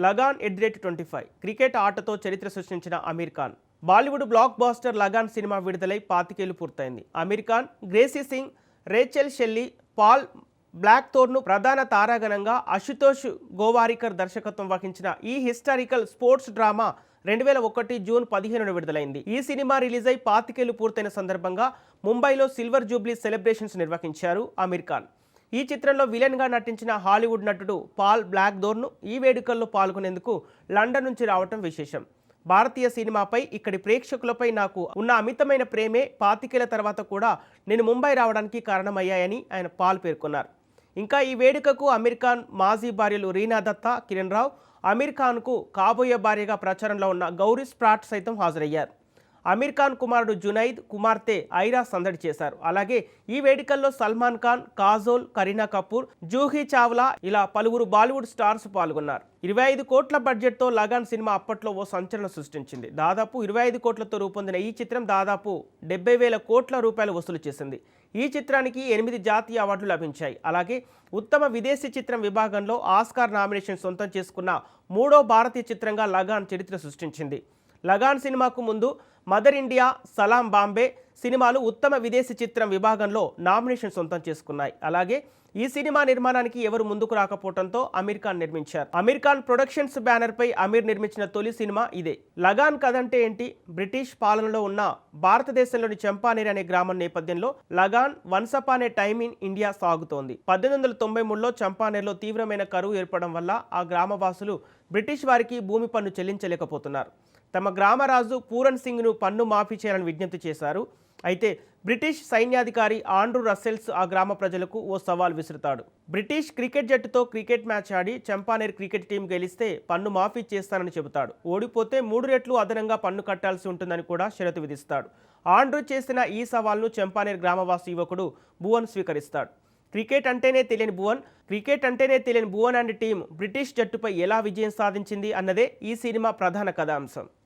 Lagaan @25 cricket ఆటతో చరిత్ర సృష్టించిన Aamir Khan. Bollywood blockbuster Lagaan సినిమా విడుదలై 25 ఏళ్లు పూర్తయింది. Aamir Khan, Gracy Singh, Rachel Shelley, Paul Blackthorne ప్రధాన తారాగణంగా అశుతోష్ గోవారికర్ దర్శకత్వం వహించిన ఈ హిస్టారికల్ స్పోర్ట్స్ డ్రామా 2001 జూన్ 15న విడుదలైంది. ఈ సినిమా రిలీజ్ అయి 25 ఏళ్లు పూర్తయిన సందర్భంగా ముంబైలో సిల్వర్ జూబ్లీ సెలబ్రేషన్స్ నిర్వహించారు అమీర్ ఖాన్. ఈ చిత్రంలో విలన్గా నటించిన హాలీవుడ్ నటుడు పాల్ బ్లాక్థోర్న్ ఈ వేడుకల్లో పాల్గొనేందుకు లండన్ నుంచి రావటం విశేషం. భారతీయ సినిమాపై ఇక్కడి ప్రేక్షకులపై నాకు ఉన్న అమితమైన ప్రేమే 25 ఏళ్ల తర్వాత కూడా నేను ముంబై రావడానికి కారణమయ్యాయని ఆయన పాల్ పేర్కొన్నారు. ఇంకా ఈ వేడుకకు అమీర్ ఖాన్ మాజీ భార్యలు రీనా దత్తా, కిరణ్ రావు, అమీర్ ఖాన్కు కాబోయే భార్యగా ప్రచారంలో ఉన్న గౌరీ స్ప్రాట్ సైతం హాజరయ్యారు. అమీర్ ఖాన్ కుమారుడు జునైద్, కుమార్తె ఐరా సందడి చేశారు. అలాగే ఈ వేడుకల్లో సల్మాన్ ఖాన్, కాజోల్, కరీనా కపూర్, జూహీ చావ్లా ఇలా పలువురు బాలీవుడ్ స్టార్స్ పాల్గొన్నారు. 25 కోట్ల బడ్జెట్తో లగాన్ సినిమా అప్పట్లో ఓ సంచలనం సృష్టించింది. దాదాపు 25 కోట్లతో రూపొందిన ఈ చిత్రం దాదాపు 70,000 కోట్ల రూపాయలు వసూలు చేసింది. ఈ చిత్రానికి 8 జాతీయ అవార్డులు లభించాయి. అలాగే ఉత్తమ విదేశీ చిత్రం విభాగంలో ఆస్కార్ నామినేషన్ సొంతం చేసుకున్న 3వ భారతీయ చిత్రంగా లగాన్ చరిత్ర సృష్టించింది. లగాన్ సినిమాకు ముందు మదర్ ఇండియా, సలాం బాంబే సినిమాలు ఉత్తమ విదేశీ చిత్రం విభాగంలో నామినేషన్ సొంతం చేసుకున్నాయి. అలాగే ఈ సినిమా నిర్మాణానికి ఎవరు ముందుకు రాకపోవడంతో అమీర్ ఖాన్ నిర్మించారు. అమీర్ ఖాన్ ప్రొడక్షన్స్ బ్యానర్ పై అమీర్ నిర్మించిన తొలి సినిమా ఇదే. లగాన్ కథ అంటే ఏంటి? బ్రిటిష్ పాలనలో ఉన్న భారతదేశంలోని చంపానేర్ అనే గ్రామం నేపథ్యంలో Lagaan once upon A time in India సాగుతోంది. 1893లో చంపానేర్లో తీవ్రమైన కరువు ఏర్పడడం వల్ల ఆ గ్రామవాసులు బ్రిటిష్ వారికి భూమి పన్ను చెల్లించలేకపోతున్నారు. తమ గ్రామరాజు పూరన్ సింగ్ను పన్ను మాఫీ చేయాలని విజ్ఞప్తి చేశారు. అయితే బ్రిటిష్ సైన్యాధికారి ఆండ్రూ రస్సెల్స్ ఆ గ్రామ ప్రజలకు ఓ సవాల్ విసురుతాడు. బ్రిటిష్ క్రికెట్ జట్టుతో క్రికెట్ మ్యాచ్ ఆడి చంపానేర్ క్రికెట్ టీం గెలిస్తే పన్ను మాఫీ చేస్తానని చెబుతాడు. ఓడిపోతే 3 రెట్లు అదనంగా పన్ను కట్టాల్సి ఉంటుందని కూడా షరతు విధిస్తాడు. ఆండ్రూ చేసిన ఈ సవాల్ను చంపానేర్ గ్రామవాసి యువకుడు భువన్ స్వీకరిస్తాడు. క్రికెట్ అంటేనే తెలియని భువన్ అండ్ టీం బ్రిటిష్ జట్టుపై ఎలా విజయం సాధించింది అన్నదే ఈ సినిమా ప్రధాన కథాంశం.